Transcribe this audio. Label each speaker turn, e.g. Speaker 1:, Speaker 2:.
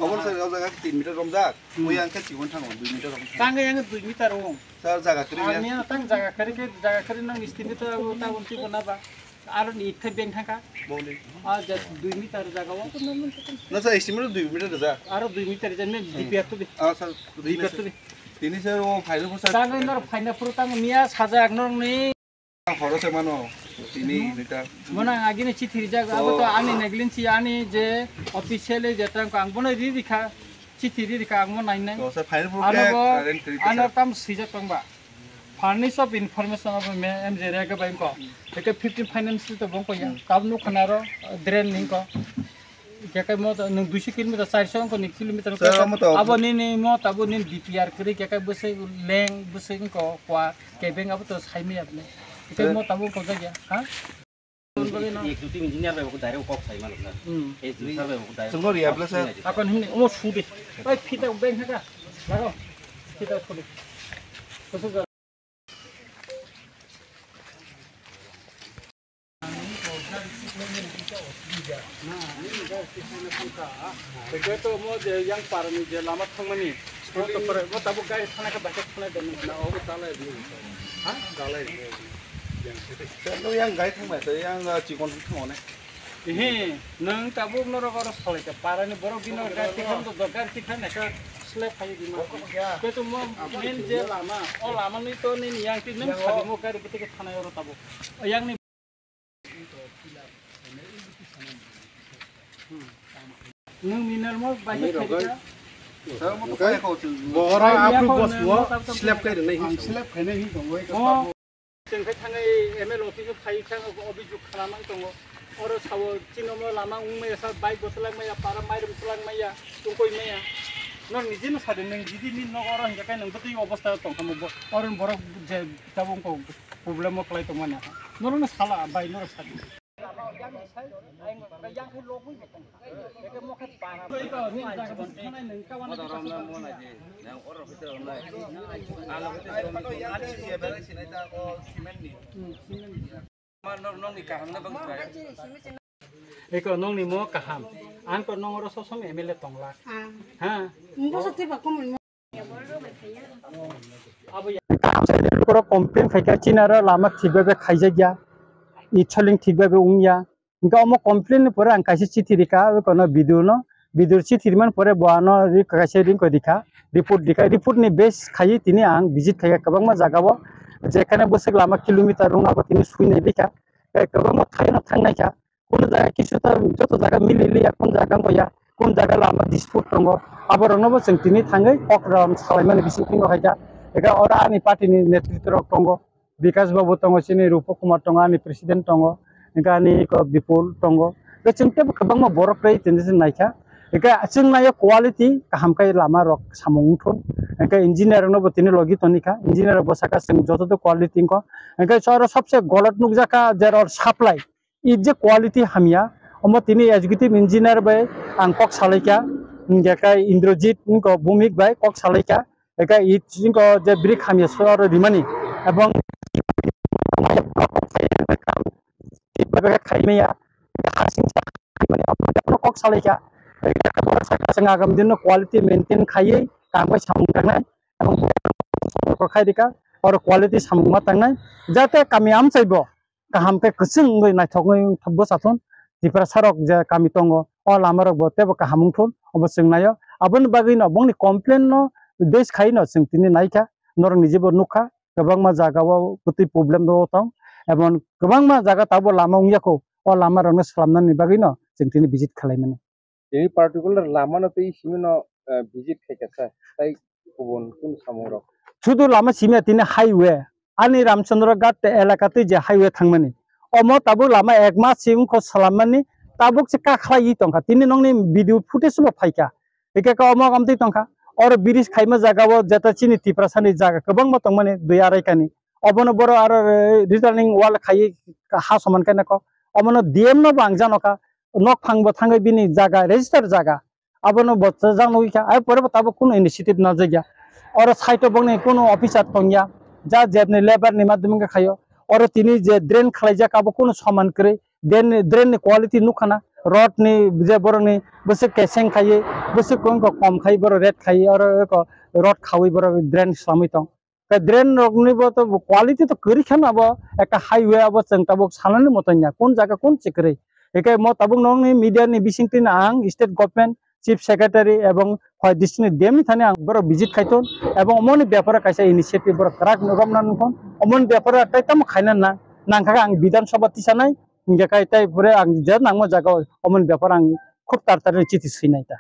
Speaker 1: Kamu saya jaga 3 meter romjak. Yang kan ciuman thang 2 meter romjak.
Speaker 2: Tangga yang 2 meter om.
Speaker 1: Saya jaga kiri ya.
Speaker 2: Artinya tang jaga kiri nang istimewa tu tahu unci pun apa. Arun itu bank thangka.
Speaker 1: Boleh.
Speaker 2: Jadi 2 meter jaga wah.
Speaker 1: Nasa istimewa 2 meter jaga.
Speaker 2: Arun 2 meter jadi DPR tu deh.
Speaker 1: Sir.
Speaker 2: DPR tu deh.
Speaker 1: Ini saya final pun saya.
Speaker 2: Tangga ini final pun tangga niat saja nong ni.
Speaker 1: Horor saya mana? Ini kita.
Speaker 2: Mana lagi ni citi jaga. Apa tu ani negligence ani je official je tang kang pun ini dikha citi dikha angmo naik naik.
Speaker 1: So saya final pun kayak.
Speaker 2: Ano kam sijak tang ba. Furnish of information of me MJ Rega Bank ko. Eke 15 finance to bang ko ya. Kam nu khanaro drain ning ko. Kaya mo nung 200 km 400 ko ni kilometer ko. Abo ni mo tabo ni DPR kiri kaya buse leng buse ko kwa kaya bang abo to saimi apne. Kaya mo tabo ko jagya. Ha?
Speaker 3: Executive engineer ba ko direct ko sai malok na. Executive ba ko direct.
Speaker 1: Semua dia plus saya.
Speaker 2: Akon himni mo sude. Oi fita bank ha ka. Lago. Fita khole. Koso begitu mau yang parani je lama thangmani mau to per mau tabu gari thana ka baca thana dan na o talai di ha talai
Speaker 1: yang gaya thang saya yang cikon thang ne
Speaker 2: nang tabu noro goro sole ka parani borok dino gari thang to dogar thang na ka slap hai di ma begitu mau main je lama o lama ni to ni yang ti nem khadi mo gari betik thana oro tabu yang ni nung minal mo baca kerja.
Speaker 1: Saya mau pakai kau tu.
Speaker 4: Orang apa bos gua slap kayak ni.
Speaker 1: Slap kena ni dong.
Speaker 2: Oh, tengah tengah ML office kai tengah obiju kelaman tunggu. Orang sawo cino mo lama umay sa baik boselang maya para mayrum selang maya tungkoi maya. Non niji no sade neng jidi ni no orang jakai neng betul obasta tong kamu bo. Orang borok je tabung ko problem mo kelai tong mana. Non no salah baik no sade. Yang hai log ni betul. Eke mo kat para. Itu ni jaga betul neng kawan.
Speaker 3: Orang mau lagi. Yang orang itu online. Alam itu
Speaker 1: yang ada dia balik sini tak oh simen ni.
Speaker 3: mana nong ni kaham na bang try.
Speaker 2: Eko nong ni mo kaham. An ko nong oro sosong ML tongla. Ha.
Speaker 5: Enggak setiap aku mau.
Speaker 2: Abo ya. Koro komplain faika chinara lama thibabe khaijagya. Icholing thibabe ungya. Inka omo complain pore ang kaisi chithi dika kono bidur chithi man pore boano ri kaisi ring ko dika report ni base khai tini ang visit khai kabang ma jagabo jekhane bose lama kilometer runga ko tini sui nei dika kabang ma khai na thang nai ka kono jaga kisu ta joto jaga milili kon jaga ko ya kon jaga lama dispute tongo abo rono bo sing tini thangai okram salai man bisi tingo khaja ega ora ani party ni netritro tongo Vikas Babu tongo sini Rupo Kumar tongo ani president tongo Ika ni ko Bipul tongo. Kecengke kabang ma borok rei tendes naika. Ika aceng naya quality kaham kai lama rok samung thon. Ika engineer no botini logi tonika. Engineer bosaka seng joto to quality ko. Ika choro sabse golat nukja ka jar supply. Ije quality hamia. Omo tini executive engineer by angkok salaika. Ngaka Indrajit ko Bhumik by kok salaika. Ika ko je brick hamia soro dimani. Ebong Bagai kaimnya, hasil mana apa kok salah ya? Kalau saya sengagam dia no quality maintain kaya, kami sambung dengan, kok kaya dika, orang quality sambung matangnya, jatuh kami am saibo, kaham ke keseng goi naik thongoi thabo satun, di perasarok je kami tonggo, oh lama rok bote bo kahamung thon, obo seng nayo, abon bagai no, bong ni komplain no, des kaya no seng tini naika, norang nijibo nuka, kabang ma jaga wo putih problem do tong. Ebon kebang ma jaga tabo lama ungyako o lama rangna salamna ni bagino जों tini visit खालामनो
Speaker 4: ini particular lama na tei simino visit khaikasa tai kubon kun samoro
Speaker 2: শুধু lama simia tini highway ani ramchandra ghat elakate je highway thangmani omo tabo lama ek mas sim ko salamani tabuk se ka khlai tongka tini nongni video footage bo phaika eke ka omo amti tongka or bridge khaima jaga bo jata chini tiprasani jaga kebang ma tongmani dui arai kani obono boro ar returning wall khai ha saman kana ko omono dm no bangja noka nok phangbo thangai bini jaga register jaga abono botsa jang noika ai pore tabo kuno initiative na jagya or site bongne kuno officer tongya ja jebne labor ni madhyam ka khayo or tini je drain khlai ja kabo kuno saman kre drain ni quality nukhana rod ni je borok ni bese keseng khai bese kong ko kom khai borok red khai or ko rod khawi borok drain samui tong ka drain rok ni bo to quality to kari khana bo ekta highway abo chang tabok salani motonya kon jaga kon chikre ekai mo tabuk nong ni media ni bisingtin ang state government chief secretary ebong khoi district dem ni thani ang boro visit khaiton ebong omoni byapara kaisa initiative boro krak nogam nan kon omoni byapara taitam khaina na nangkha ang bidan sabha tisanai hinga kai tai pore ang jer nangmo jaga omoni byapara ang khub tartari chithi sinai ta